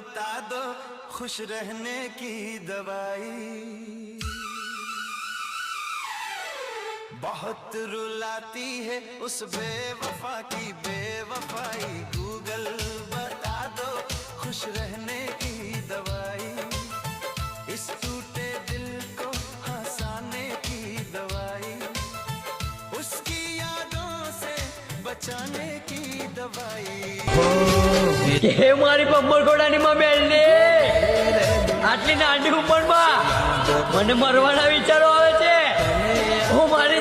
बता दो खुश रहने की दवाई। बहुत रुलाती है उस बेवफा की बेवफाई। गूगल बता दो खुश रहने की दवाई। इस टूटे दिल को हंसाने की दवाई। उसकी यादों से बचाने की दवाई। हे मारी बंबर घोडानी માં બેલને આટલી નાની ઉંમરમાં મને મરવાના વિચારો આવે છે. હું મારી